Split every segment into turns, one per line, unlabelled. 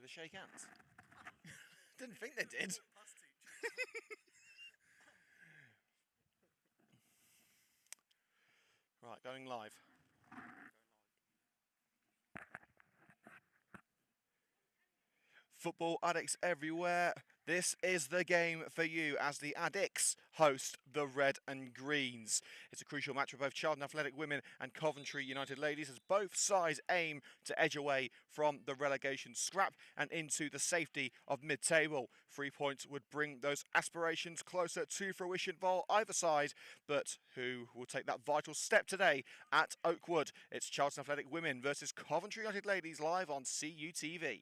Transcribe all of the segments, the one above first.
they shake hands? Didn't think they did. Right, going live. Football addicts everywhere, this is the game for you as the Addicts host the Red and Greens. It's a crucial match for both Charlton Athletic women and Coventry United ladies as both sides aim to edge away from the relegation scrap and into the safety of mid-table. 3 points would bring those aspirations closer to fruition for either side, but who will take that vital step today at Oakwood? It's Charlton Athletic women versus Coventry United ladies live on CUTV.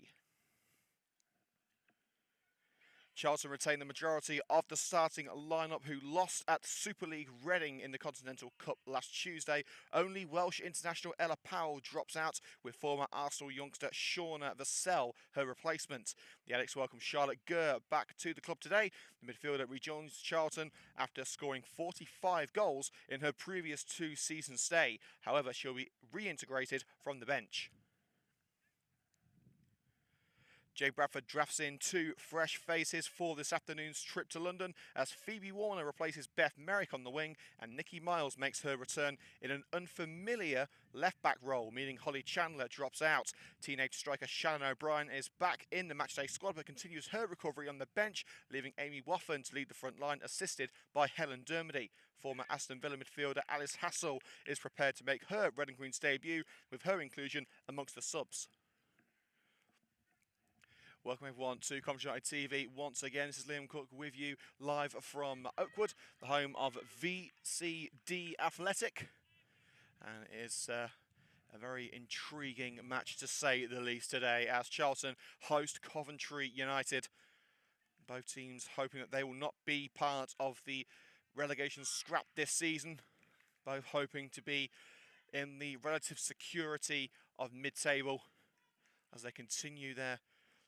Charlton retained the majority of the starting lineup who lost at Super League Reading in the Continental Cup last Tuesday. Only Welsh international Ella Powell drops out with former Arsenal youngster Shauna Vassell her replacement. The Addicts welcome Charlotte Gurr back to the club today. The midfielder rejoins Charlton after scoring 45 goals in her previous 2-season stay. However, she'll be reintegrated from the bench. Jay Bradford drafts in 2 fresh faces for this afternoon's trip to London as Phoebe Warner replaces Beth Merrick on the wing and Nikki Miles makes her return in an unfamiliar left-back role, meaning Holly Chandler drops out. Teenage striker Shannon O'Brien is back in the matchday squad but continues her recovery on the bench, leaving Amy Woffen to lead the front line, assisted by Helen Dermody. Former Aston Villa midfielder Alice Hassel is prepared to make her Red and Green's debut with her inclusion amongst the subs. Welcome everyone to Coventry United TV once again. This is Liam Cook with you live from Oakwood, the home of VCD Athletic. And it's a very intriguing match to say the least today as Charlton host Coventry United. Both teams hoping that they will not be part of the relegation scrap this season. Both hoping to be in the relative security of mid-table as they continue their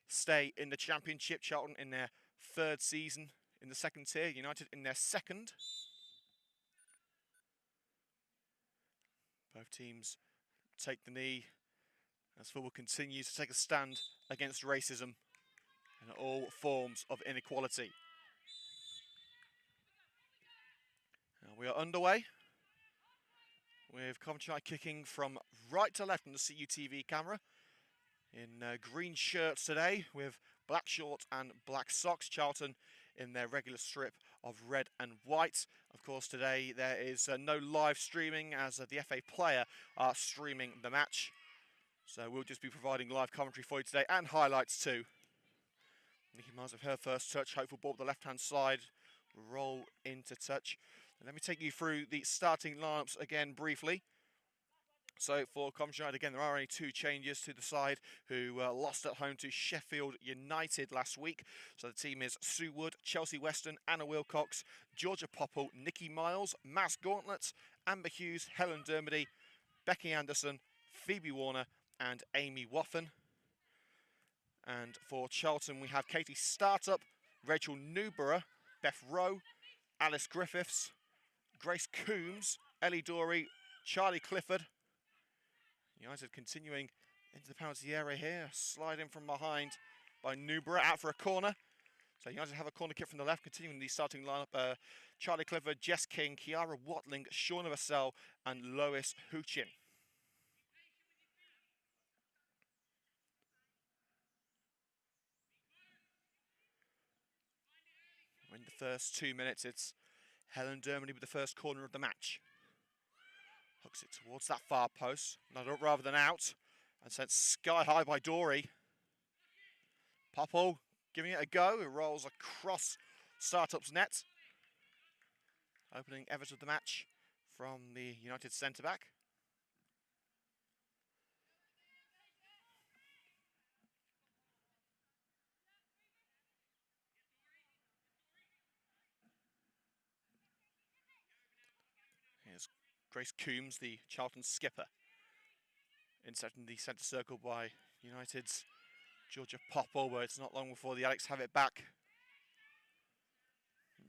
stay in the Championship. Charlton in their 3rd season in the 2nd tier, United in their 2nd. Both teams take the knee as football continues to take a stand against racism and all forms of inequality. Now we are underway with Coventry kicking from right to left on the CUTV camera. In green shirts today with black shorts and black socks. Charlton in their regular strip of red and white. Of course, today there is no live streaming as the FA Player are streaming the match. So we'll just be providing live commentary for you today and highlights too. Nikki Miles with her first touch. Hopeful ball to the left-hand side. Roll into touch. And let me take you through the starting lineups again briefly. So for Coventry United, again, there are only 2 changes to the side who lost at home to Sheffield United last week. So the team is Sue Wood, Chelsea Weston, Anna Wilcox, Georgia Popple, Nikki Miles, Mass Gauntlet, Amber Hughes, Helen Dermody, Becky Anderson, Phoebe Warner and Amy Woffen. And for Charlton, we have Katie Startup, Rachel Newborough, Beth Rowe, Alice Griffiths, Grace Coombs, Ellie Dorey, Charlie Clifford. United continuing into the penalty area here. Slide in from behind by Newborough, out for a corner. So United have a corner kick from the left, continuing the starting lineup. Charlie Clifford, Jess King, Kiara Watling, Shauna Vassell and Lois Huchin. In the first 2 minutes, it's Helen Dermody with the first corner of the match. Hooks it towards that far post, not up rather than out, and sent sky high by Dorey. Popple giving it a go, it rolls across Startup's net. Opening efforts of the match from the United centre-back. Here's Grace Coombs, the Charlton skipper, inserting the centre circle by United's Georgia Popple, but it's not long before the Addicts have it back.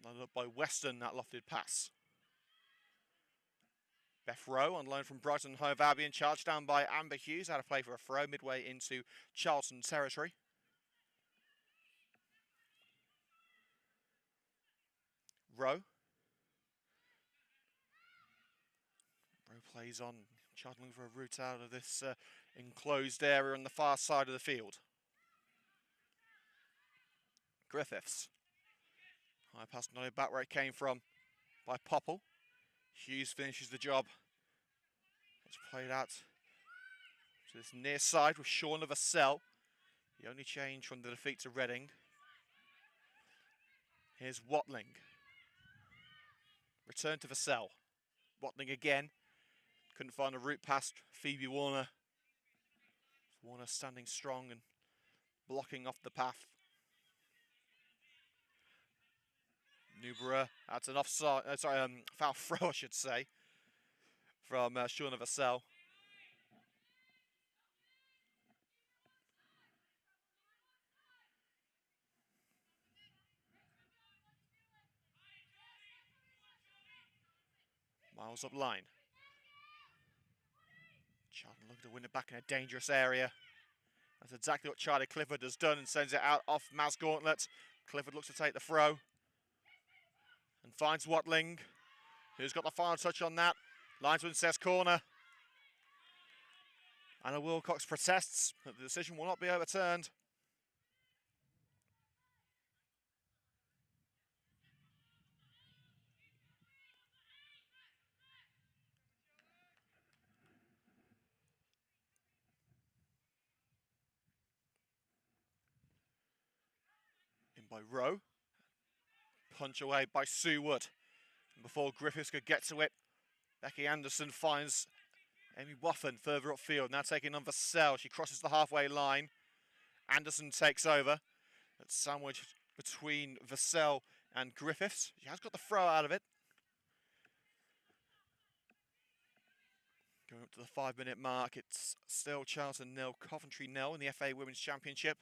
Lined up by Weston, that lofted pass. Beth Rowe on loan from Brighton Hove Albion, charged down by Amber Hughes, out of play for a throw midway into Charlton territory. Rowe. Rowe plays on, Charlton for a route out of this enclosed area on the far side of the field. Griffiths. High pass nodded back where it came from by Popple. Hughes finishes the job. It's played out to this near side with Sean of Vassell. The only change from the defeat to Reading. Here's Watling. Return to Vassell. Watling again. Couldn't find a route past Phoebe Warner. Warner standing strong and blocking off the path. Newborough, that's an offside, foul throw I should say, from Sean of Vassell. Miles up line. Charlton looking to win it back in a dangerous area. That's exactly what Charlie Clifford has done and sends it out off Maz Gauntlet. Clifford looks to take the throw and finds Watling, who's got the final touch on that. Linesman says corner. Anna Wilcox protests that the decision will not be overturned. In by Rowe. Punch away by Sue Wood. And before Griffiths could get to it, Becky Anderson finds Amy Waffen further upfield. Now taking on Vassell. She crosses the halfway line. Anderson takes over. It's sandwiched between Vassell and Griffiths. She has got the throw out of it. Going up to the 5-minute mark, it's still Charlton 0, Coventry 0 in the FA Women's Championship.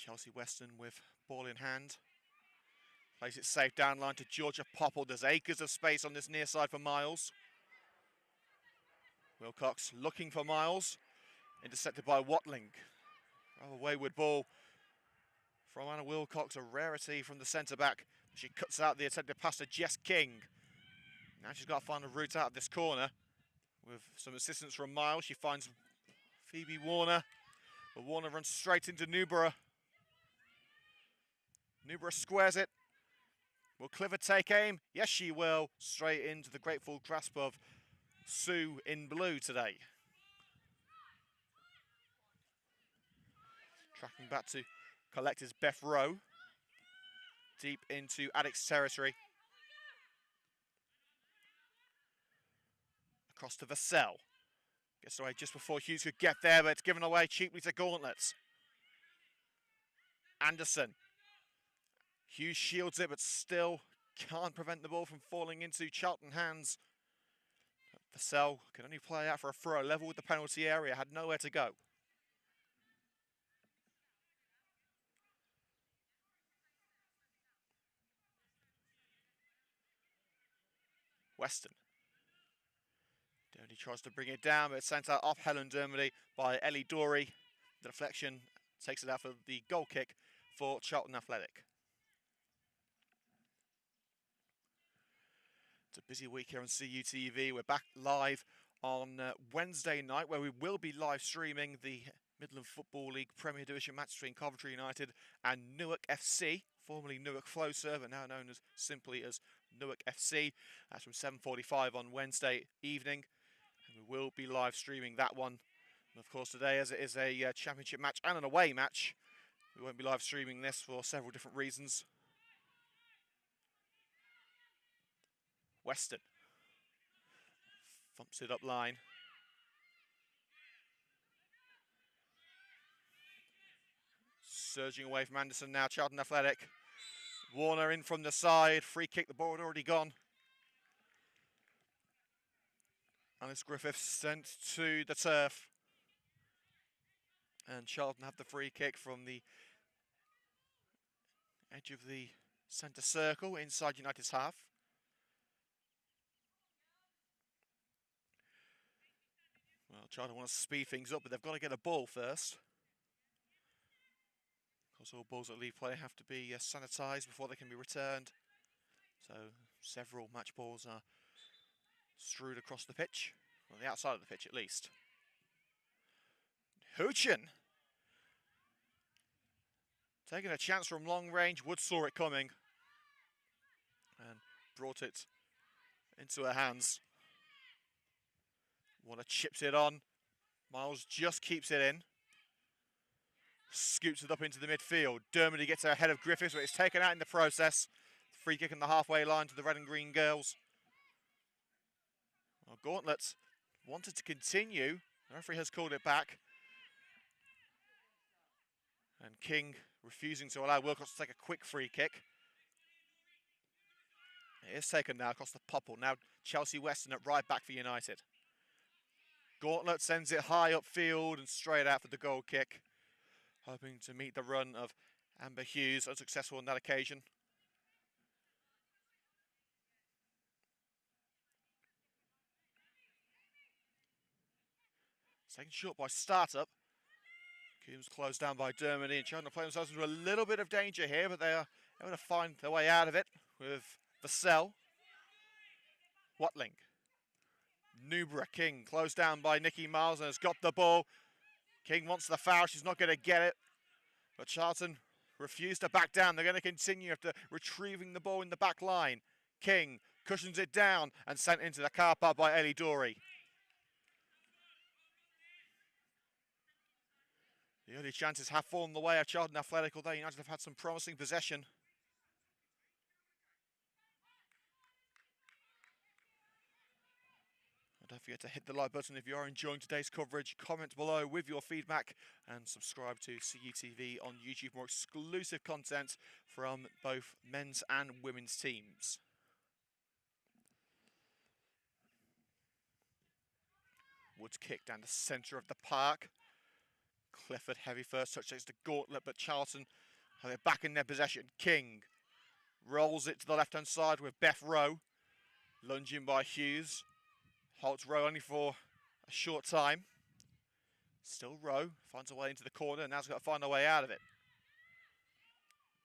Chelsea Weston with ball in hand. Plays it safe down line to Georgia Popple. There's acres of space on this near side for Miles. Wilcox looking for Miles. Intercepted by Watling. Rather wayward ball from Anna Wilcox, a rarity from the centre-back. She cuts out the attempted pass to Jess King. Now she's got to find a route out of this corner. With some assistance from Miles, she finds Phoebe Warner. But Warner runs straight into Newborough. Newborough squares it. Will Clifford take aim? Yes, she will. Straight into the grateful grasp of Sue in blue today. Tracking back to collect is Beth Rowe. Deep into Addicts territory. Across to Vassell. Gets away just before Hughes could get there, but it's given away cheaply to Gauntlets. Anderson. Hughes shields it, but still can't prevent the ball from falling into Charlton hands. Vassell can only play out for a throw, level with the penalty area, had nowhere to go. Weston. Downey tries to bring it down, but it's sent out off Helen Dermody by Ellie Dorey. The deflection takes it out for the goal kick for Charlton Athletic. It's a busy week here on CUTV. We're back live on Wednesday night, where we will be live streaming the Midland Football League Premier Division match between Coventry United and Newark FC, formerly Newark Flowserve, now known as simply as Newark FC. That's from 7:45 on Wednesday evening, and we will be live streaming that one. And of course, today, as it is a championship match and an away match, we won't be live streaming this for several different reasons. Weston thumps it up line. Surging away from Anderson now, Charlton Athletic. Warner in from the side, free kick, the ball had already gone. Alice Griffiths sent to the turf. And Charlton have the free kick from the edge of the centre circle inside United's half. Well, Charlton want to speed things up, but they've got to get a ball first. Of course, all balls that leave play have to be sanitised before they can be returned. So several match balls are strewed across the pitch, on the outside of the pitch at least. Huchin taking a chance from long range. Wood saw it coming and brought it into her hands. Warner chips it on. Miles just keeps it in. Scoops it up into the midfield. Dermody gets ahead of Griffiths, but it's taken out in the process. Free kick in the halfway line to the red and green girls. Well, Gauntlet wanted to continue. The referee has called it back. And King refusing to allow Wilcox to take a quick free kick. It is taken now across the Popple. Now Chelsea Weston at right back for United. Gauntlet sends it high upfield and straight out for the goal kick. Hoping to meet the run of Amber Hughes, unsuccessful on that occasion. Taken short by Startup. Coombs closed down by Dermody, and trying to play themselves into a little bit of danger here, but they are able to find their way out of it with Vassell. Watling. Nubra. King closed down by Nikki Miles and has got the ball. King wants the foul, she's not going to get it. But Charlton refused to back down. They're going to continue after retrieving the ball in the back line. King cushions it down and sent into the car park by Ellie Dory. The early chances have fallen the way of Charlton Athletic, although United have had some promising possession. Don't forget to hit the like button if you are enjoying today's coverage. Comment below with your feedback and subscribe to CUTV on YouTube for more exclusive content from both men's and women's teams. Woods kick down the centre of the park. Clifford, heavy first touch takes the Gauntlet, but Charlton have it back in their possession. King rolls it to the left-hand side with Beth Rowe. Lunging by Hughes. Holds Rowe only for a short time. Still Rowe, finds a way into the corner, and now's got to find a way out of it.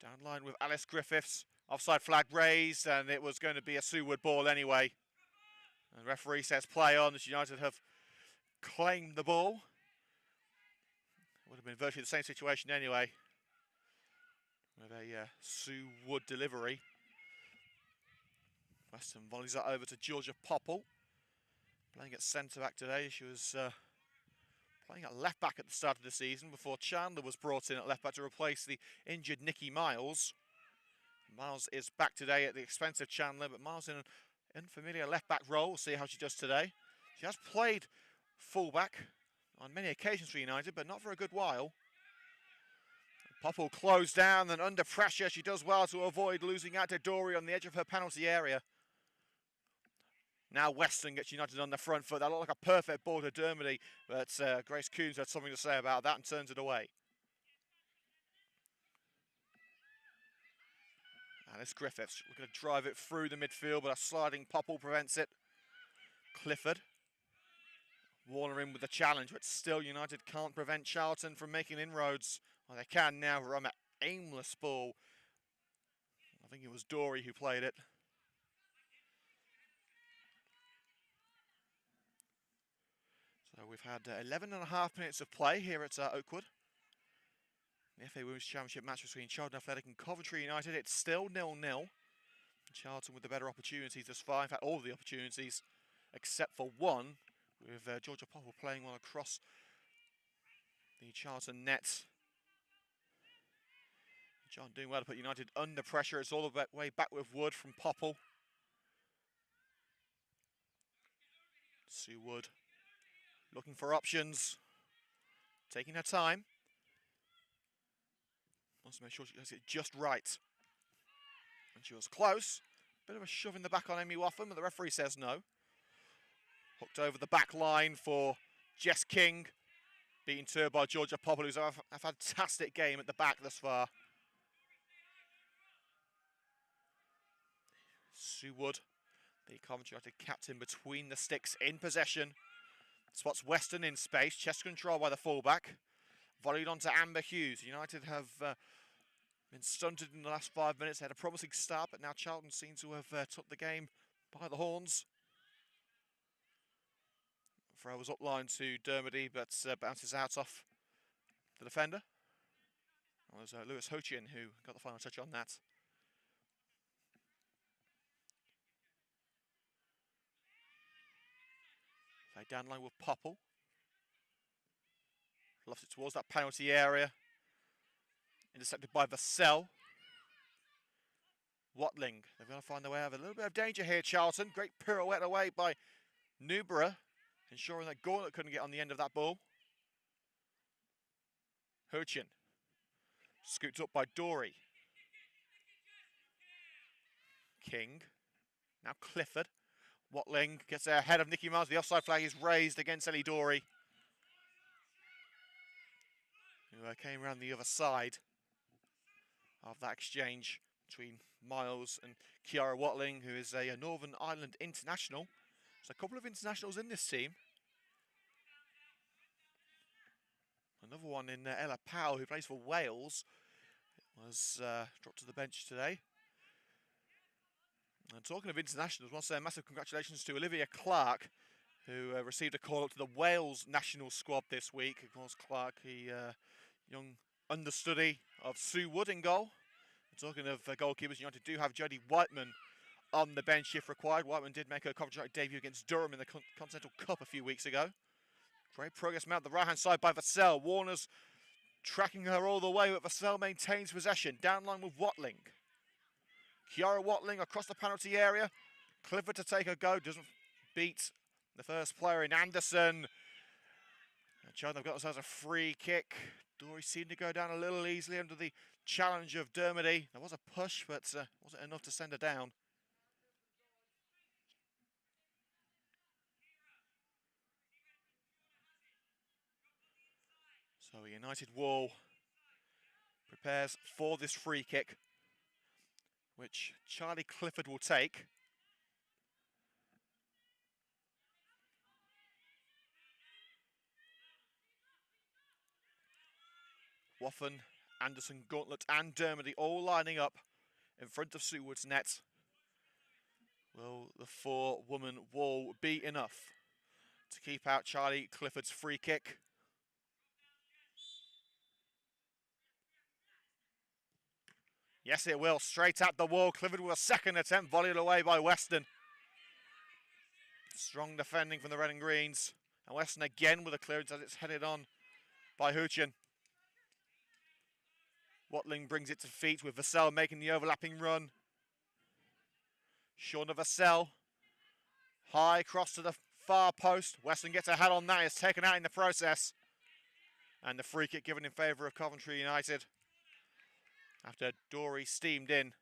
Down line with Alice Griffiths. Offside flag raised, and it was going to be a Sue Wood ball anyway. And the referee says play on, as United have claimed the ball. It would have been virtually the same situation anyway, with a Sue Wood delivery. Weston volleys that over to Georgia Popple. Playing at centre-back today. She was playing at left-back at the start of the season before Chandler was brought in at left-back to replace the injured Nikki Miles. Miles is back today at the expense of Chandler, but Miles in an unfamiliar left-back role. We'll see how she does today. She has played full-back on many occasions for United, but not for a good while. Popple closed down and under pressure. She does well to avoid losing out to Dory on the edge of her penalty area. Now Weston gets United on the front foot. That looked like a perfect ball to Dermody, but Grace Coombs had something to say about that and turns it away. Alice Griffiths looking to drive it through the midfield, but a sliding Popple prevents it. Clifford. Warner in with the challenge, but still United can't prevent Charlton from making inroads. Well, they can now from an aimless ball. I think it was Dory who played it. So we've had 11.5 minutes of play here at Oakwood. The FA Women's Championship match between Charlton Athletic and Coventry United. It's still 0-0. Charlton with the better opportunities thus far. In fact, all of the opportunities except for one, with Georgia Popple playing one across the Charlton net. John doing well to put United under pressure. It's all the way back with Wood from Popple. Sue Wood looking for options, taking her time. Wants to make sure she has it just right. And she was close. Bit of a shove in the back on Amy Waffen, but the referee says no. Hooked over the back line for Jess King. Beaten to her by Georgia Popple, who's had a fantastic game at the back thus far. Sue Wood, the Coventry United captain, between the sticks in possession. Spots Weston in space. Chest control by the fullback. Volleyed onto Amber Hughes. United have been stunted in the last 5 minutes. They had a promising start, but now Charlton seem to have took the game by the horns. Throw was upline to Dermody, but bounces out off the defender. Well, there's Lewis Hochin who got the final touch on that. Play down line with Popple. Lofts it towards that penalty area. Intercepted by Vassell. Watling. They're going to find their way out of a little bit of danger here, Charlton. Great pirouette away by Newborough, ensuring that Gauntlet couldn't get on the end of that ball. Hochin. Scooped up by Dory. King. Now Clifford. Watling gets ahead of Nicky Miles. The offside flag is raised against Ellie Dory, who came around the other side of that exchange between Miles and Kiara Watling, who is a Northern Ireland international. There's a couple of internationals in this team. Another one in Ella Powell, who plays for Wales, was dropped to the bench today. And talking of internationals, I want to say a massive congratulations to Olivia Clark, who received a call up to the Wales national squad this week. Of course, Clark, the young understudy of Sue Wood in goal. And talking of goalkeepers, United do have Jodie Whiteman on the bench if required. Whiteman did make her Coventry debut against Durham in the Continental Cup a few weeks ago. Great progress made on the right-hand side by Vassell. Warner's tracking her all the way, but Vassell maintains possession. Down line with Watling. Kiara Watling across the penalty area. Clifford to take a go. Doesn't beat the first player in Anderson. And Charlton have got themselves a free kick. Dory seemed to go down a little easily under the challenge of Dermody. There was a push, but wasn't enough to send her down. So a United wall prepares for this free kick, which Charlie Clifford will take. Waffen, Anderson, Gauntlet and Dermody all lining up in front of Sue Wood's net. Will the four-woman wall be enough to keep out Charlie Clifford's free kick? Yes, it will. Straight at the wall. Clifford with a second attempt, volleyed away by Weston. Strong defending from the Red and Greens. And Weston again with a clearance as it's headed on by Hochin. Watling brings it to feet with Vassell making the overlapping run. Shauna Vassell. High cross to the far post. Weston gets a head on that. It's taken out in the process. And the free kick given in favour of Coventry United after Dory steamed in.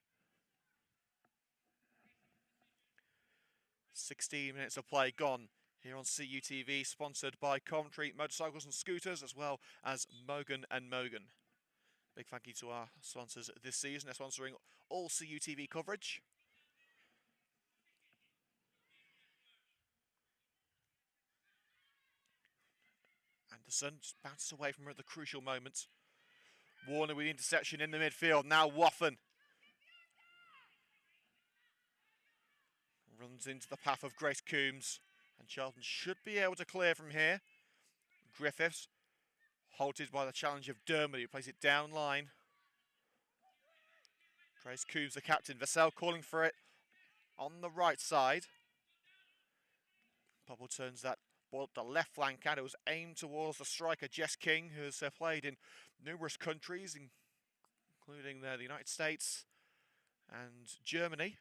16 minutes of play gone here on CUTV, sponsored by Coventry Motorcycles and Scooters, as well as Mogan and Mogan. Big thank you to our sponsors this season. They're sponsoring all CUTV coverage. Anderson just bounces away from her at the crucial moment. Warner with the interception in the midfield. Now Waffen runs into the path of Grace Coombs, and Charlton should be able to clear from here. Griffiths halted by the challenge of Dermody, who plays it down line. Grace Coombs, the captain. Vassell calling for it on the right side. Popple turns that ball up the left flank out. It was aimed towards the striker Jess King, who has played in numerous countries, including the United States and Germany.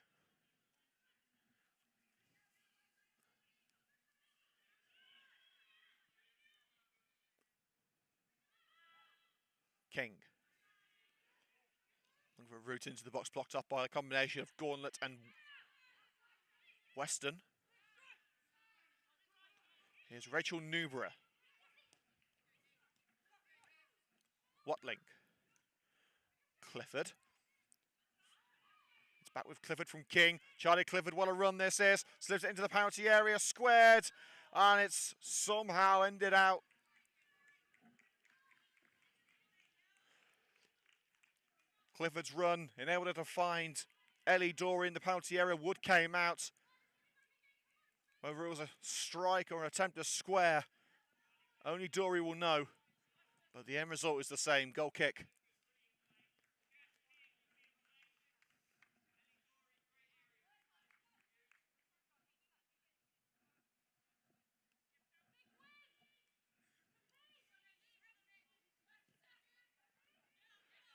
King. Looking for a route into the box, blocked up by a combination of Gauntlet and Weston. Here's Rachel Newborough. Watling. Clifford. It's back with Clifford from King. Charlie Clifford, what a run this is. Slips it into the penalty area, squared. And it's somehow ended out. Clifford's run enabled her to find Ellie Dory in the penalty area. Wood came out. Whether it was a strike or an attempt to square, only Dory will know. But the end result is the same, goal kick.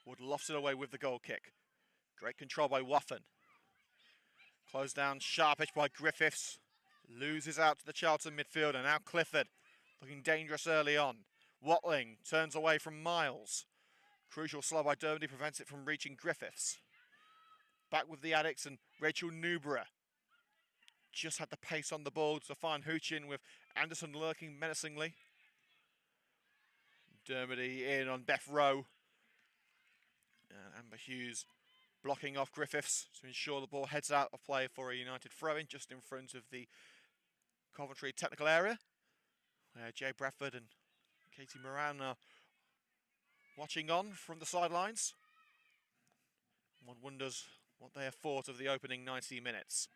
Wood lofts it away with the goal kick. Great control by Waffen. Closed down, sharpish by Griffiths. Loses out to the Charlton midfielder. Now Clifford, looking dangerous early on. Watling turns away from Miles. Crucial slow by Dermody prevents it from reaching Griffiths. Back with the Addicts and Rachel Newborough. Just had the pace on the ball to find Huchin with Anderson lurking menacingly. Dermody in on Beth Rowe. And Amber Hughes blocking off Griffiths to ensure the ball heads out of play for a United throw-in just in front of the Coventry technical area, where Jay Bradford and Katie Moran are watching on from the sidelines. One wonders what they have thought of the opening 90 minutes.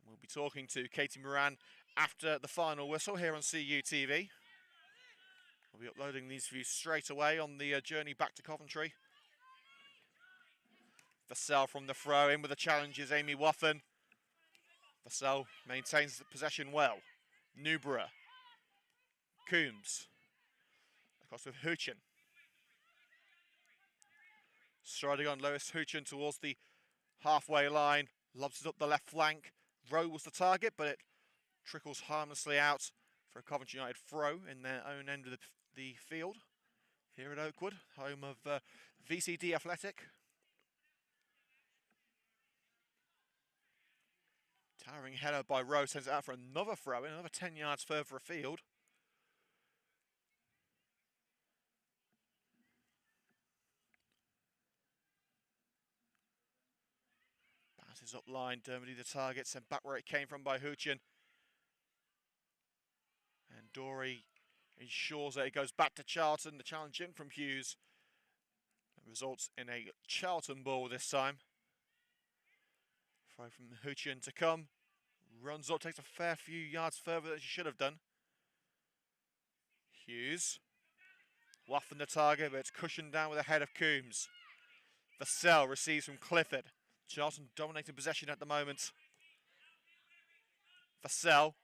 We'll be talking to Katie Moran after the final whistle here on CUTV. We'll be uploading these views straight away on the journey back to Coventry. Vassell from the throw, in with the challenge is Amy Waffen. Vassell maintains the possession well. Newborough. Coombs. Across with Huchin. Striding on Lois Huchin towards the halfway line. Lobs it up the left flank. Rowe was the target, but it trickles harmlessly out for a Coventry United throw in their own end of the field. Here at Oakwood, home of VCD Athletic. Towering header by Rowe sends it out for another throw in, another 10 yards further afield. Bounces up line, Dermody the target, sent back where it came from by Huchin. And Dory ensures that it goes back to Charlton. The challenge in from Hughes. That results in a Charlton ball this time. Throw from Huchin to come. Runs up, takes a fair few yards further than she should have done. Hughes. Waffen the target, but it's cushioned down with a head of Coombs. Vassell receives from Clifford. Charlton dominating possession at the moment. Vassell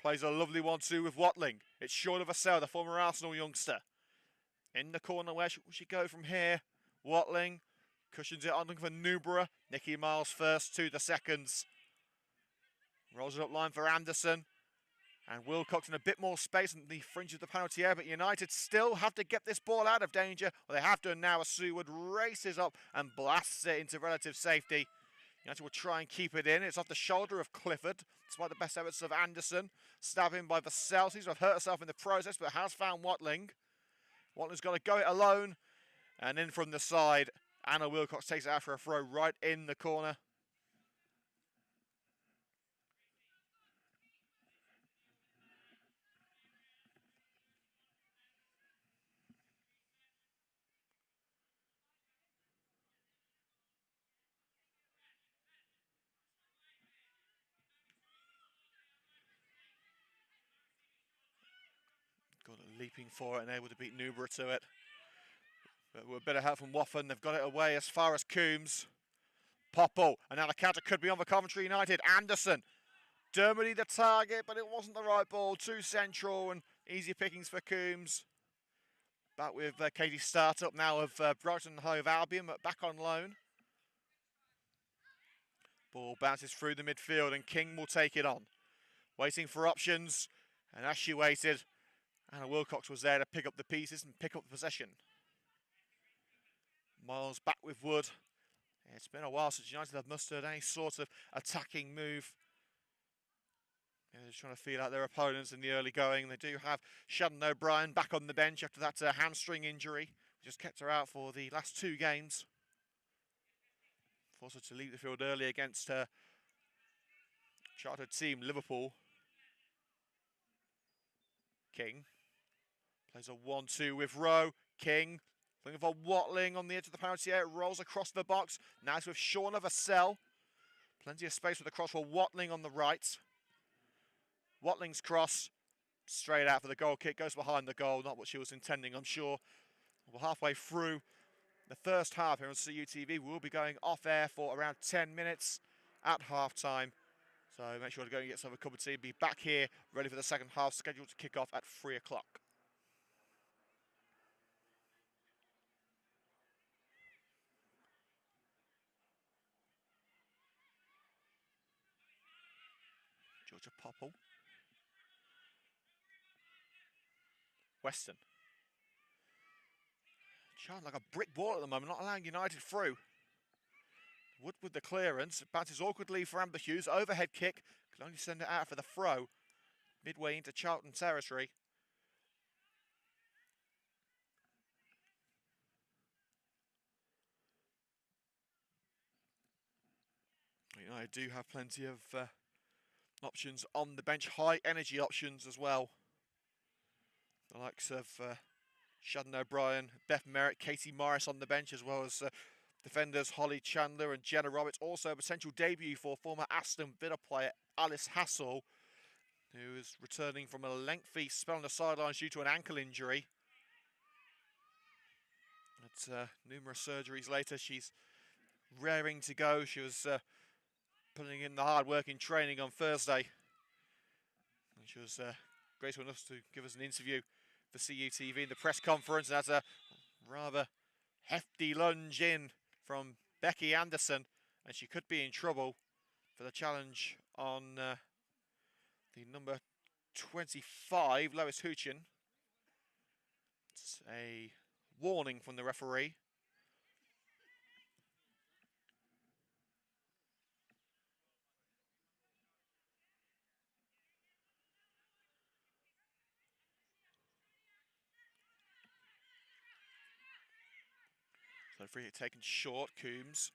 plays a lovely 1-2 with Watling. It's short of Vassell, the former Arsenal youngster. In the corner, where should she go from here? Watling cushions it on, looking for Newborough. Nikki Miles first, to the seconds. Rolls it up line for Anderson. And Wilcox in a bit more space on the fringe of the penalty area, but United still have to get this ball out of danger. Well, they have done now as Seward races up and blasts it into relative safety. United will try and keep it in. It's off the shoulder of Clifford, despite the best efforts of Anderson. Stabbing by Vassell. Seems to have hurt herself in the process, but has found Watling. Watling's got to go it alone. And in from the side, Anna Wilcox takes it out for a throw right in the corner. Got it leaping for it and able to beat Newborough to it. But with a bit of help from Waffen, they've got it away as far as Coombs. Popple, and now the counter could be on for Coventry United. Anderson, Dermody the target, but it wasn't the right ball. Too central and easy pickings for Coombs. Back with Katie Startup now of Brighton and Hove Albion, but back on loan. Ball bounces through the midfield and King will take it on. Waiting for options, and as she waited, Anna Wilcox was there to pick up the pieces and pick up the possession. Miles back with Wood. It's been a while since United have mustered any sort of attacking move. They're just trying to feel out their opponents in the early going. They do have Shannon O'Brien back on the bench after that hamstring injury. Just kept her out for the last 2 games. Forced her to leave the field early against her childhood team, Liverpool. King plays a 1-2 with Rowe. King looking for Watling on the edge of the penalty area. Rolls across the box. Now it's with Shauna Vassell. Plenty of space with the cross for Watling on the right. Watling's cross straight out for the goal kick. Goes behind the goal. Not what she was intending, I'm sure. We're halfway through the first half here on CUTV. We'll be going off air for around 10 minutes at half time. So make sure to go and get some of a cup of tea. Be back here ready for the second half, scheduled to kick off at 3 o'clock. Georgia Popple. Weston. Charlton like a brick wall at the moment, not allowing United through. Wood with the clearance. Bounces awkwardly for Amber Hughes. Overhead kick. Can only send it out for the throw. Midway into Charlton territory. I do have plenty of options on the bench. High energy options as well. The likes of Shannon O'Brien, Beth Merritt, Katie Morris on the bench, as well as defenders Holly Chandler and Jenna Roberts. Also a potential debut for former Aston Villa player Alice Hassel, who is returning from a lengthy spell on the sidelines due to an ankle injury. But numerous surgeries later, she's raring to go. She was putting in the hard work in training on Thursday. And she was graceful enough to give us an interview for CUTV in the press conference. That's a rather hefty lunge in from Becky Anderson, and she could be in trouble for the challenge on the number 25, Lois Huchin. It's a warning from the referee. So free hit taken short, Coombs.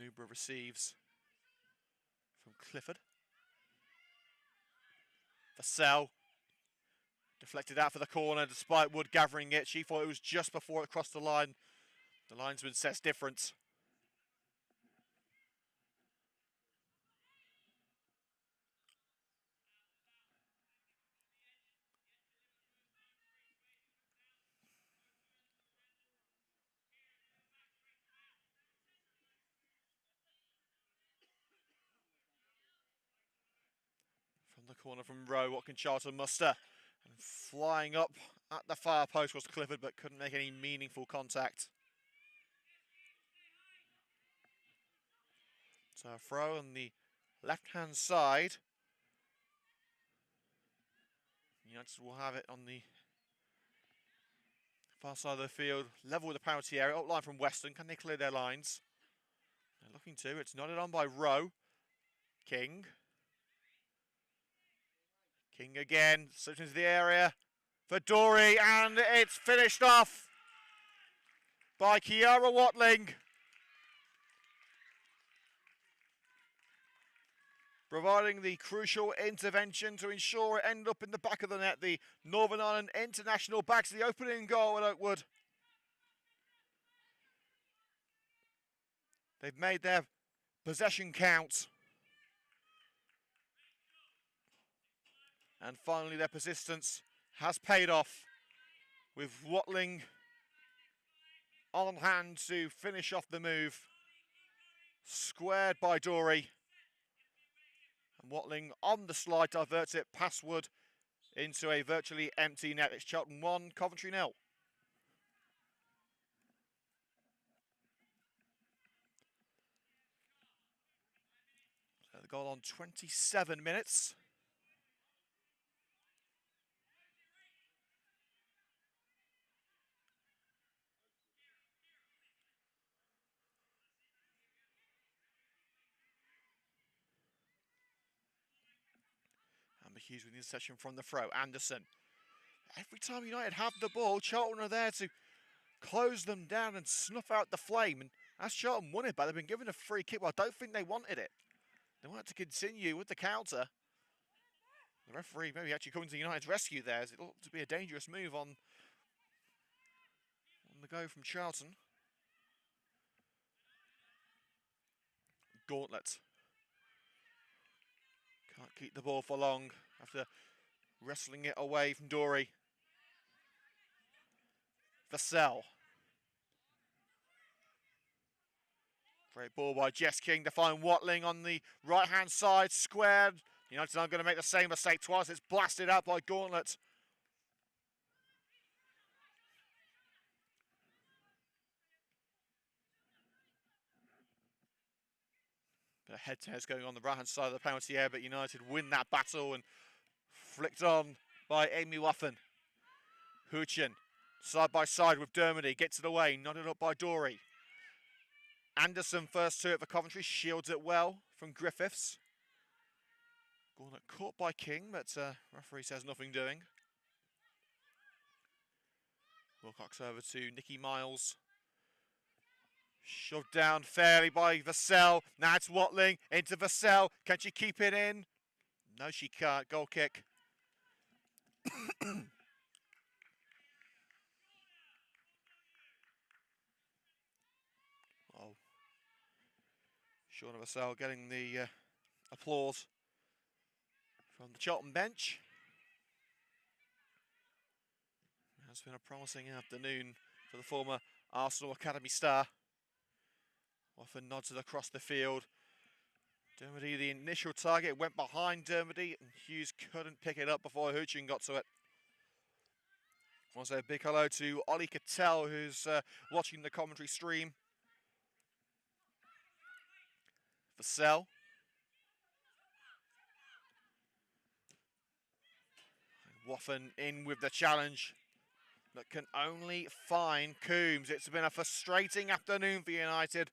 Nubra receives from Clifford. Vassell deflected out for the corner despite Wood gathering it. She thought it was just before it crossed the line. The linesman says different. From the corner from Rowe, what can Charlton muster? And flying up at the far post was Clifford, but couldn't make any meaningful contact. So a throw on the left-hand side. United will have it on the far side of the field, level with the penalty area. Outline from Weston. Can they clear their lines? They're looking to. It's nodded on by Rowe. King. King again. Slips into the area for Dory, and it's finished off by Kiara Watling. Providing the crucial intervention to ensure it ended up in the back of the net. The Northern Ireland International backs the opening goal at Oakwood. They've made their possession count. And finally their persistence has paid off, with Watling on hand to finish off the move. Squared by Dory. And Watling on the slide diverts it past Wood into a virtually empty net. It's Charlton 1, Coventry 0. So the goal on 27 minutes. Hughes with the interception from the throw. Anderson. Every time United have the ball, Charlton are there to close them down and snuff out the flame. And as Charlton won it, but they've been given a free kick. Well, I don't think they wanted it. They wanted to continue with the counter. The referee maybe actually coming to United's rescue there, as it looked to be a dangerous move on the go from Charlton. Gauntlet. Can't keep the ball for long after wrestling it away from Dory. Vassell. Great ball by Jess King to find Watling on the right-hand side, squared. United aren't going to make the same mistake twice. It's blasted out by Gauntlet. Bit of head-to-heads going on the right-hand side of the penalty area, but United win that battle and flicked on by Amy Waffen. Huchin, side by side with Dermody, gets it away, nodded up by Dory. Anderson first to it for Coventry, shields it well from Griffiths. Gauntlet caught by King, but referee says nothing doing. Wilcox over to Nikki Miles. Shoved down fairly by Vassell. Now it's Watling into Vassell. Can she keep it in? No, she can't. Goal kick. Oh, Shauna Vassell getting the applause from the Charlton bench. It's been a promising afternoon for the former Arsenal Academy star. Often nods it across the field. Dermody, the initial target, went behind Dermody, and Hughes couldn't pick it up before Huchin got to it. Also, a big hello to Ollie Cattell, who's watching the commentary stream. Vassell. Waffen in with the challenge, but can only find Coombs. It's been a frustrating afternoon for United.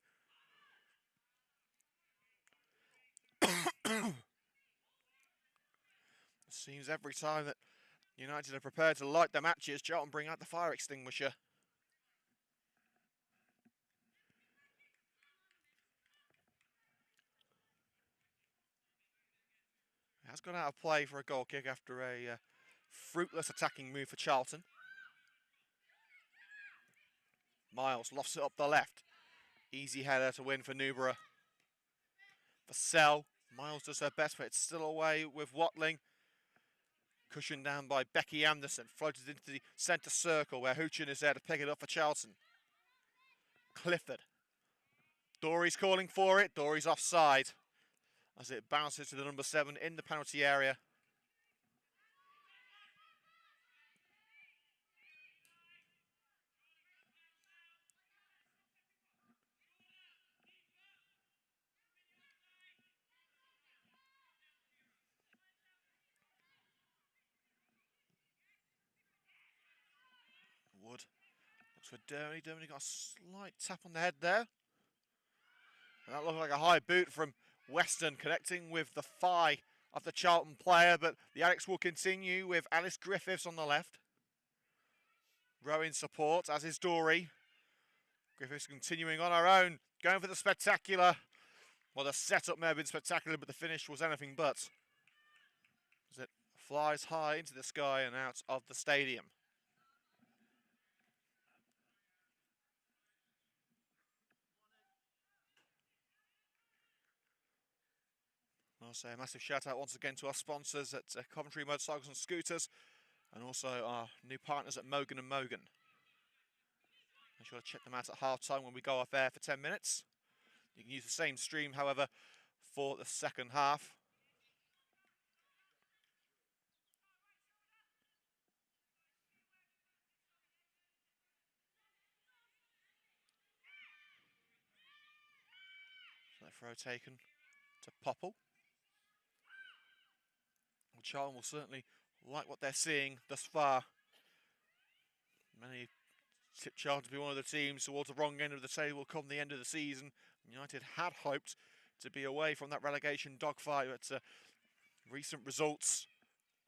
Seems every time that United are prepared to light the matches, Charlton bring out the fire extinguisher. It has gone out of play for a goal kick after a fruitless attacking move for Charlton. Miles lofts it up the left. Easy header to win for Newborough. Vassell. Miles does her best, but it's still away with Watling. Cushioned down by Becky Anderson. Floated into the centre circle where Huchin is there to pick it up for Charlton. Clifford. Dory's calling for it. Dory's offside as it bounces to the number 7 in the penalty area. Wood looks for Dermody. Dermody got a slight tap on the head there. And that looked like a high boot from Weston, connecting with the thigh of the Charlton player. But the Alex will continue with Alice Griffiths on the left. Rowing support, as is Dory. Griffiths continuing on her own, going for the spectacular. Well, the setup may have been spectacular, but the finish was anything but. As it flies high into the sky and out of the stadium. I'll say a massive shout out once again to our sponsors at Coventry Motorcycles and Scooters, and also our new partners at Mogan and Mogan. Make sure to check them out at half time when we go off air for 10 minutes. You can use the same stream, however, for the second half. So throw taken to Popple. Well, Charlton will certainly like what they're seeing thus far. Many tip Charlton to be one of the teams towards the wrong end of the table come the end of the season. United had hoped to be away from that relegation dogfight, but recent results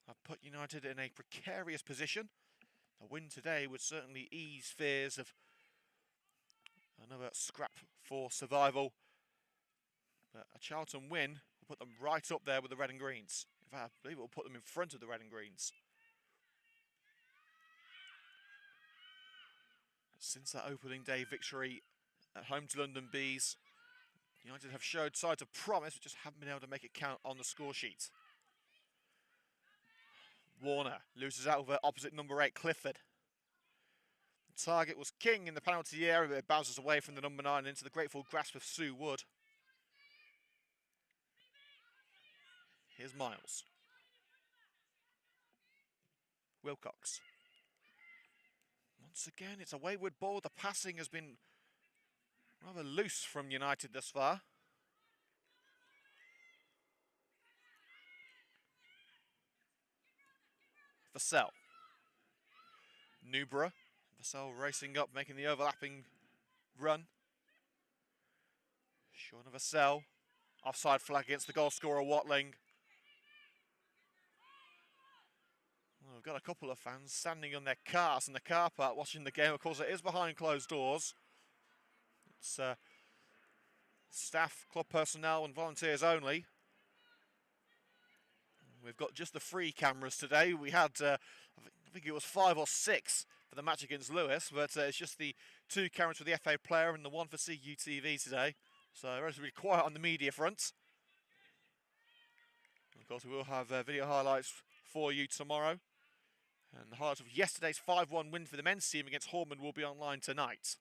have put United in a precarious position. A win today would certainly ease fears of another scrap for survival. But a Charlton win will put them right up there with the red and greens. In I believe it will put them in front of the red and greens. Since that opening day victory at home to London Bees, United have showed signs of promise, but just haven't been able to make it count on the score sheet. Warner loses out over opposite number 8, Clifford. The target was King in the penalty area, but it bounces away from the number 9 into the grateful grasp of Sue Wood. Here's Miles. Wilcox. Once again, it's a wayward ball. The passing has been rather loose from United thus far. Vassell. Newborough. Vassell racing up, making the overlapping run. Sean Vassell. Offside flag against the goal scorer, Watling. Well, we've got a couple of fans standing on their cars in the car park watching the game. Of course, it is behind closed doors. It's staff, club personnel and volunteers only. We've got just the 3 cameras today. We had, I think it was 5 or 6 for the match against Lewis, but it's just the 2 cameras for the FA player and the 1 for CUTV today. So relatively quiet on the media front. Of course, we will have video highlights for you tomorrow. And the highlights of yesterday's 5-1 win for the men's team against Horman will be online tonight.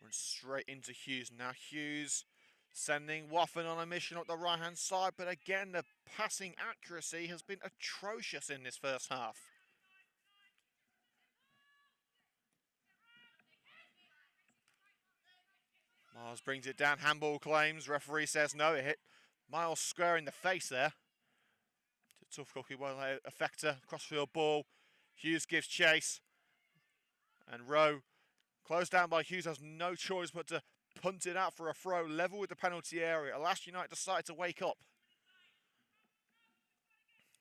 Runs straight into Hughes. Now Hughes sending Waffen on a mission up the right-hand side, but again the passing accuracy has been atrocious in this first half. Miles brings it down, handball claims, referee says no, it hit Miles square in the face there. It's a tough cookie, well effector, crossfield ball. Hughes gives chase, and Rowe, closed down by Hughes, has no choice but to punt it out for a throw, level with the penalty area. Alas, United decided to wake up.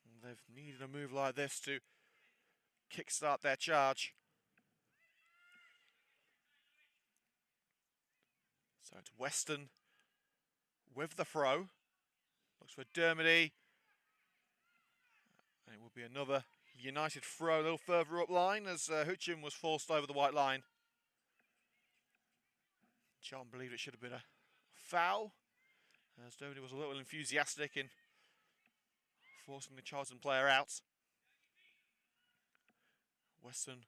And they've needed a move like this to kickstart their charge. So it's Weston with the throw. Looks for Dermody. And it will be another United throw a little further up line as Hutchin was forced over the white line. Charlton believed it should have been a foul, as Dermody was a little enthusiastic in forcing the Charlton player out. Weston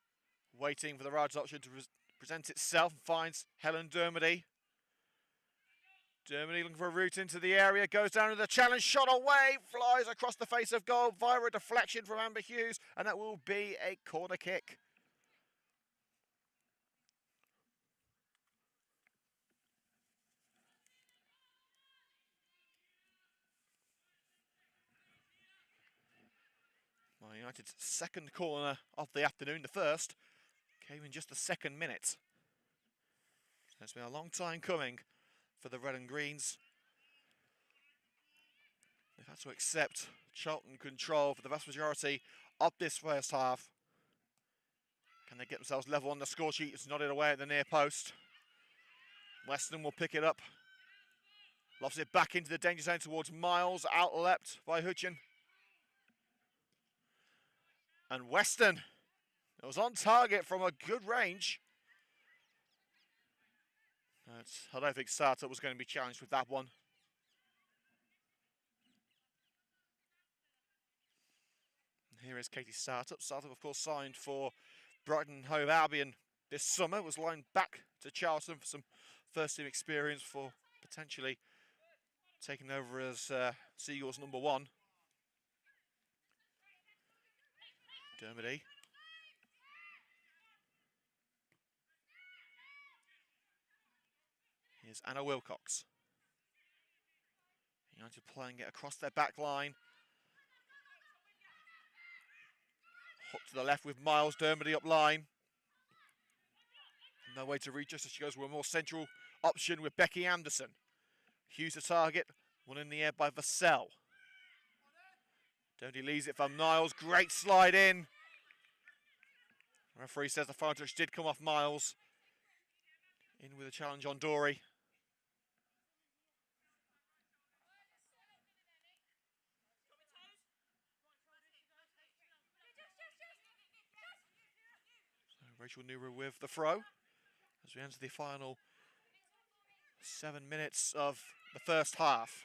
waiting for the right option to present itself, finds Helen Dermody. Dermody looking for a route into the area, goes down to the challenge, shot away, flies across the face of goal via a deflection from Amber Hughes, and that will be a corner kick. Well, United's second corner of the afternoon, the first, came in just the 2nd minute. So it's been a long time coming for the red and greens. They've had to accept Charlton control for the vast majority of this first half. Can they get themselves level on the score sheet? It's nodded away at the near post. Weston will pick it up. Lofts it back into the danger zone towards Miles. Outleapt by Hutchin. And Weston, it was on target from a good range. I don't think Startup was going to be challenged with that one. And here is Katie Startup. Startup, of course, signed for Brighton and Hove Albion this summer. Was loaned back to Charlton for some first-team experience for potentially taking over as Seagulls number 1. Dermody. Here's Anna Wilcox. United playing it across their back line. Hook to the left with Miles. Dermody up line. No way to reach us as she goes with a more central option with Becky Anderson. Hughes the target. One in the air by Vassell. Dermody leaves it for Miles. Great slide in. The referee says the final touch did come off Miles. In with a challenge on Dory. So Rachel Newber with the throw as we enter the final 7 minutes of the first half.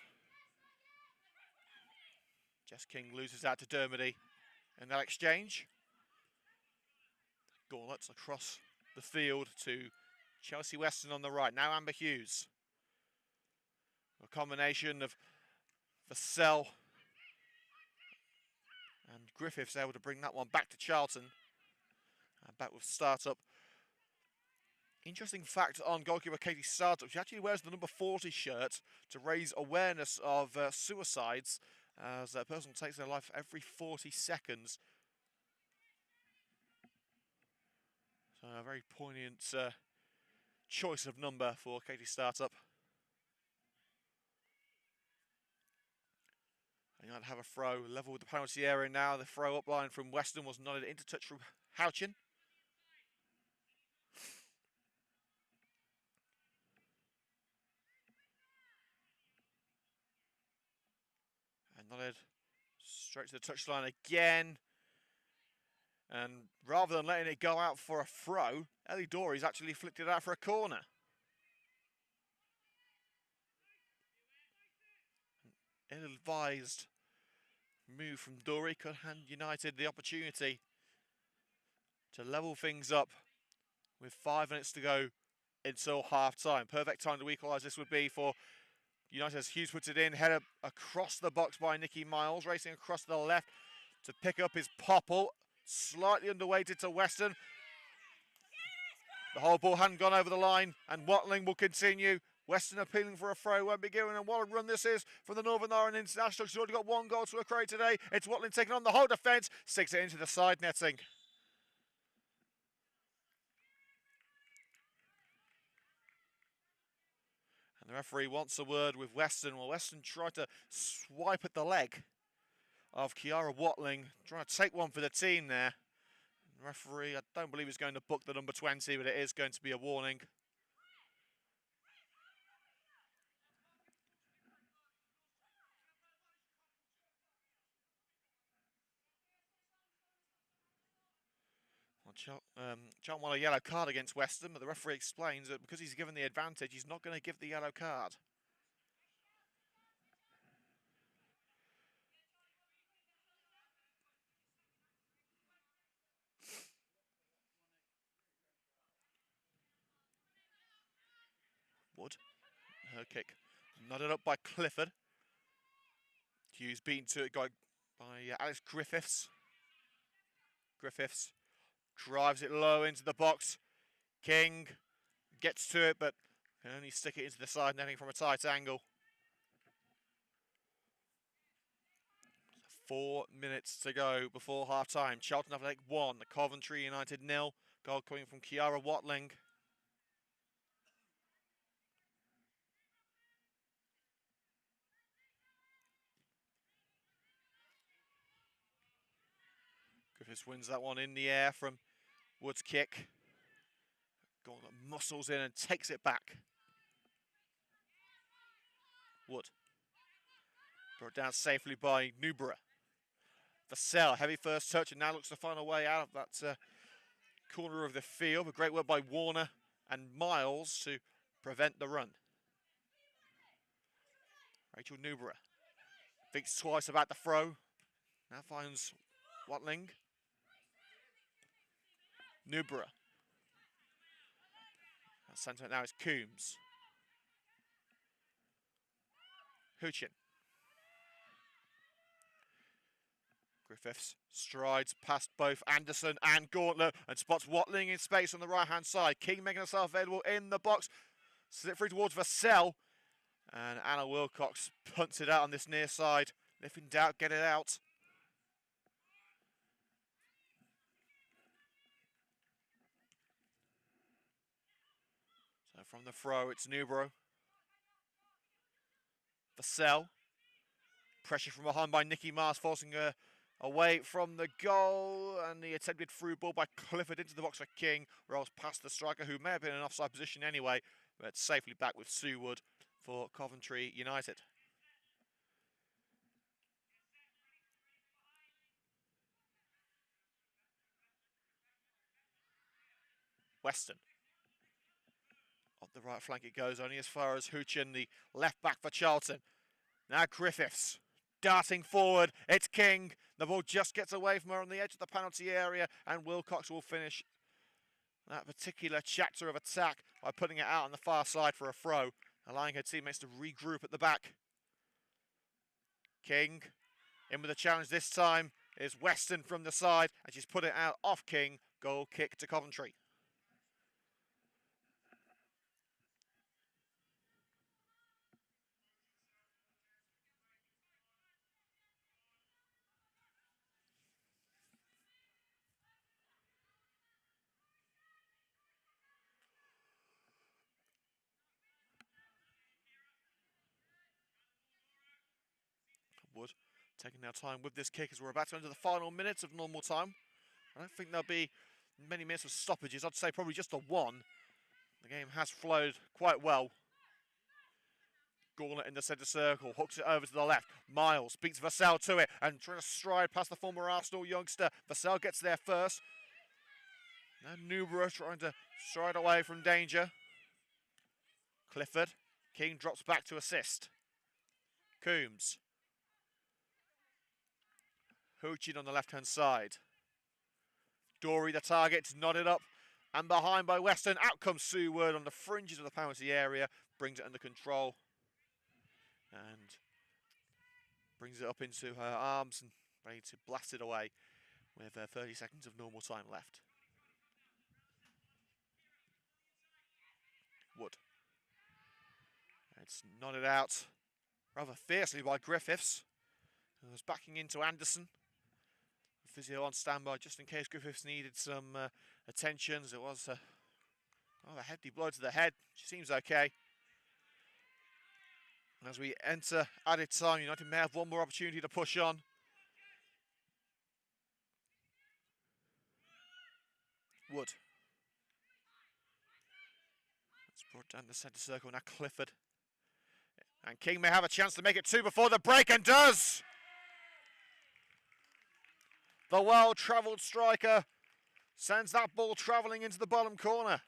Jess King loses out to Dermody in that exchange. Gauntlets across the field to Chelsea Weston on the right. Now Amber Hughes. A combination of Vassell and Griffiths able to bring that one back to Charlton. And back with Startup. Interesting fact on goalkeeper Katie Startup. She actually wears the number 40 shirt to raise awareness of suicides, as a person takes their life every 40 seconds. So a very poignant choice of number for Katie Startup. And you might have a throw level with the penalty area now. The throw up line from Weston was nodded into touch from Houchin. And nodded straight to the touchline again. And rather than letting it go out for a throw, Ellie Dory's actually flicked it out for a corner. Ill-advised move from Dory could hand United the opportunity to level things up with 5 minutes to go until half-time. Perfect time to equalise this would be for United as Hughes puts it in, header across the box by Nicky Miles, racing across to the left to pick up his Popple. Slightly underweighted to Weston. The whole ball hadn't gone over the line, and Watling will continue. Weston appealing for a throw, won't be given, and what a run this is from the Northern Ireland International. She's already got 1 goal to accrue today. It's Watling taking on the whole defence, sticks it into the side netting. And the referee wants a word with Weston. Well, Weston tried to swipe at the leg of Kiara Watling, trying to take one for the team there. The referee, I don't believe he's going to book the number 20, but it is going to be a warning. Well, Charlton won a yellow card against Weston, but the referee explains that because he's given the advantage, he's not going to give the yellow card. Wood, her kick, nodded up by Clifford. Hughes beaten to it by Alex Griffiths. Griffiths drives it low into the box. King gets to it, but can only stick it into the side netting from a tight angle. 4 minutes to go before half-time. Charlton Athletic 1, Coventry United 0. Goal coming from Kiara Watling. Griffiths wins that one in the air from Wood's kick. Gauntlet muscles in and takes it back. Wood. Brought down safely by Newborough. Vassell, heavy first touch, and now looks to find a way out of that corner of the field. A great work by Warner and Miles to prevent the run. Rachel Newborough thinks twice about the throw. Now finds Watling. Newborough. That centre now is Coombs. Houchin. Griffiths strides past both Anderson and Gauntlet and spots Watling in space on the right-hand side. King making herself available in the box. Slip through towards Vassell. And Anna Wilcox punts it out on this near side. If in doubt, get it out. So from the throw, it's Newborough. Vassell. Pressure from behind by Nicky Mars, forcing her away from the goal, and the attempted through ball by Clifford into the box for King, rolls past the striker, who may have been in an offside position anyway, but safely back with Seward for Coventry United. Weston. Up the right flank it goes, only as far as Huchin, the left back for Charlton. Now Griffiths, darting forward, it's King. The ball just gets away from her on the edge of the penalty area, and Wilcox will finish that particular chapter of attack by putting it out on the far side for a throw, allowing her teammates to regroup at the back. King, in with a challenge this time, is Weston from the side, and she's put it out off King. Goal kick to Coventry. Wood taking their time with this kick as we're about to enter the final minutes of normal time. I don't think there'll be many minutes of stoppages. I'd say probably just the one. The game has flowed quite well. Gauntlet in the centre circle, hooks it over to the left. Miles beats Vassell to it and trying to stride past the former Arsenal youngster. Vassell gets there first. Now Newborough trying to stride away from danger. Clifford. King drops back to assist. Coombs. Huchin on the left-hand side. Dory, the target, nodded up and behind by Weston. Out comes Seward on the fringes of the penalty area. Brings it under control. And brings it up into her arms and ready to blast it away with 30 seconds of normal time left. Wood. It's nodded out rather fiercely by Griffiths, who was backing into Anderson. Physio on standby just in case Griffiths needed some attentions. It was a hefty blow to the head. She seems okay. As we enter added time, United may have one more opportunity to push on. Wood. It's brought down the centre circle, now Clifford. And King may have a chance to make it two before the break, and does! The well-travelled striker sends that ball travelling into the bottom corner.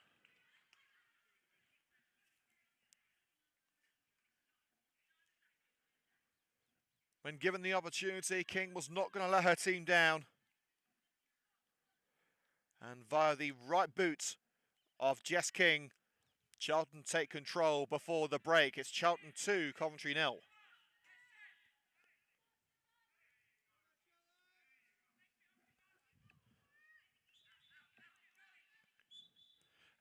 When given the opportunity, King was not going to let her team down. And via the right boot of Jess King, Charlton take control before the break. It's Charlton 2, Coventry 0.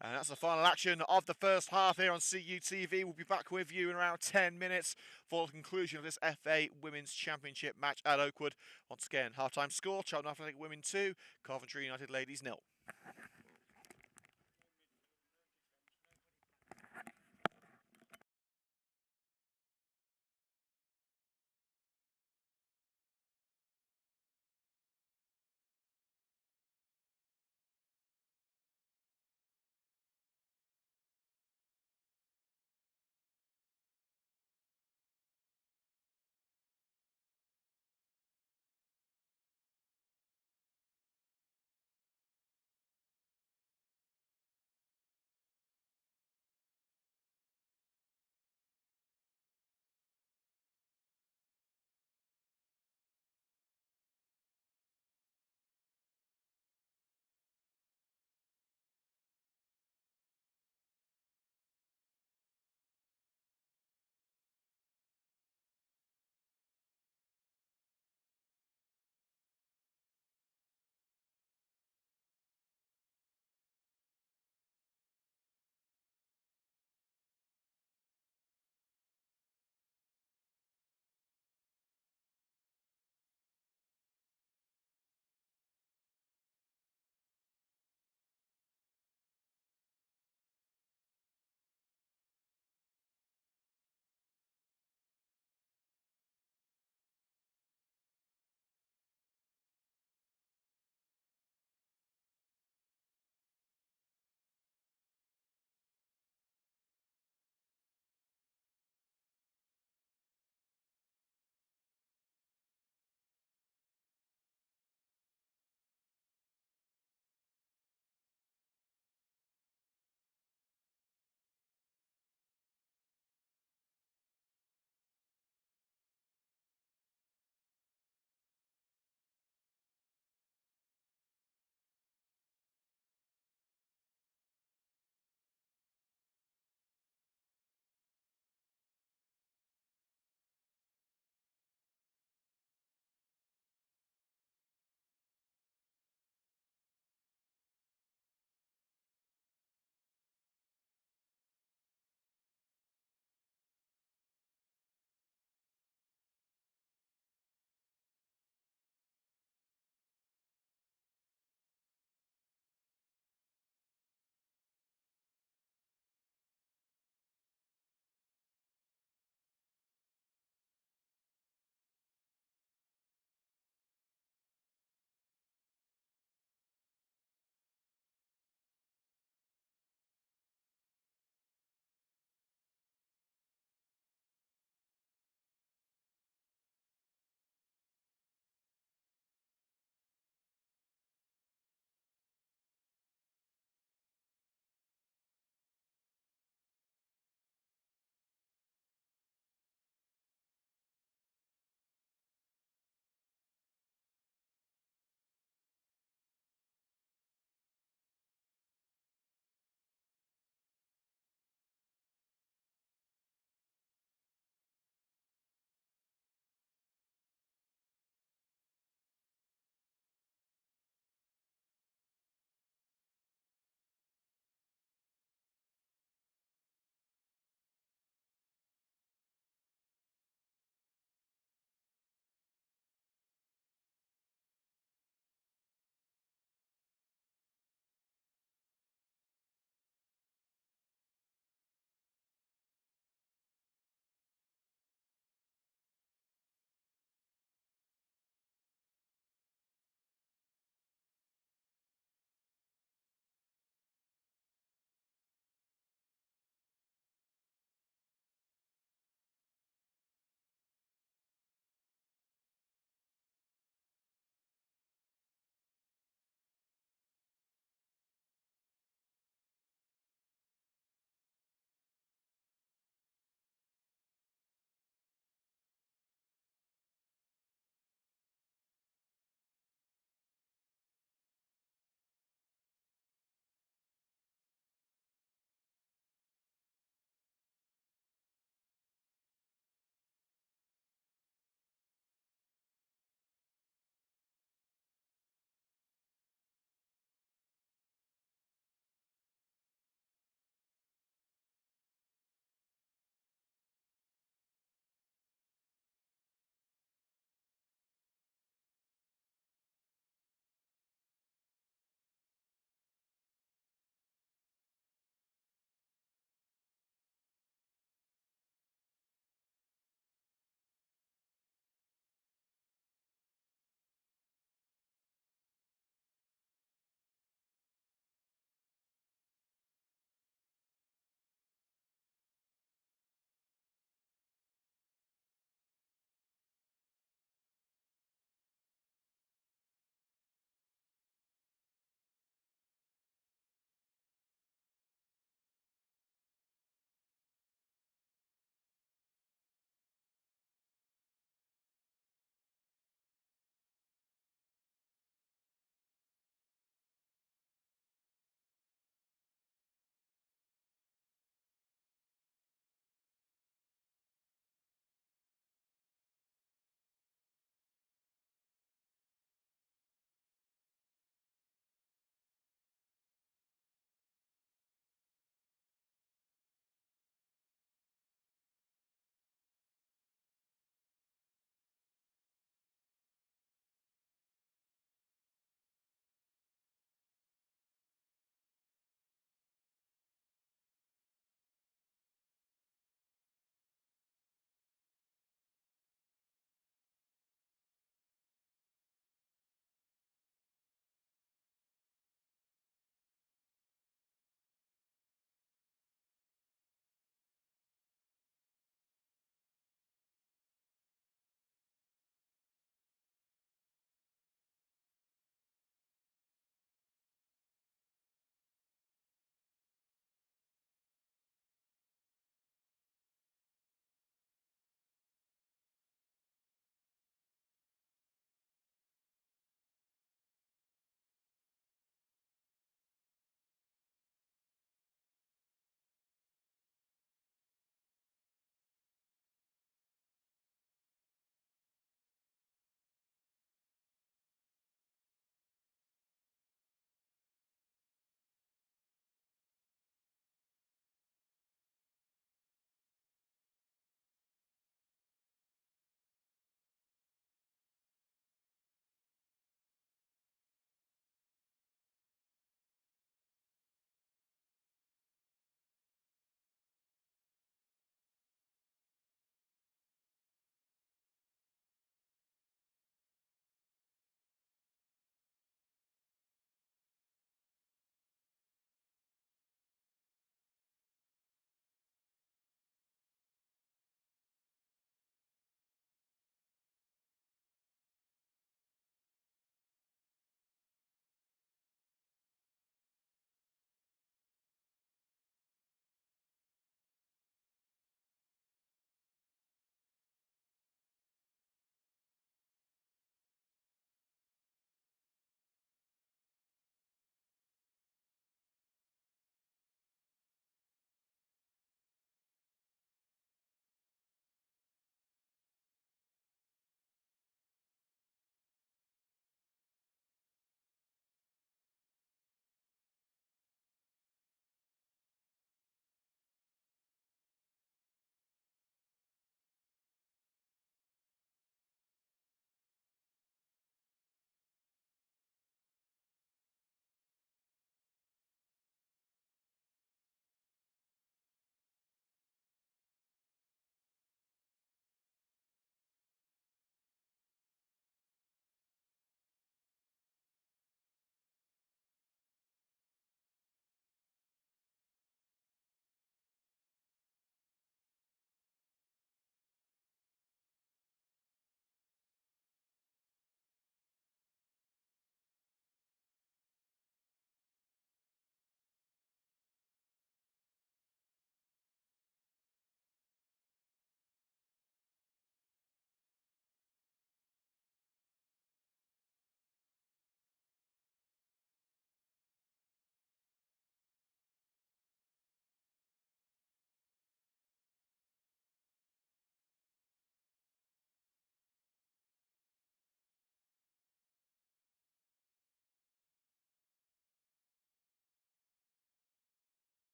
And that's the final action of the first half here on CUTV. We'll be back with you in around 10 minutes for the conclusion of this FA Women's Championship match at Oakwood. Once again, half-time score, Charlton Athletic Women 2, Coventry United Ladies 0.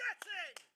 Get in!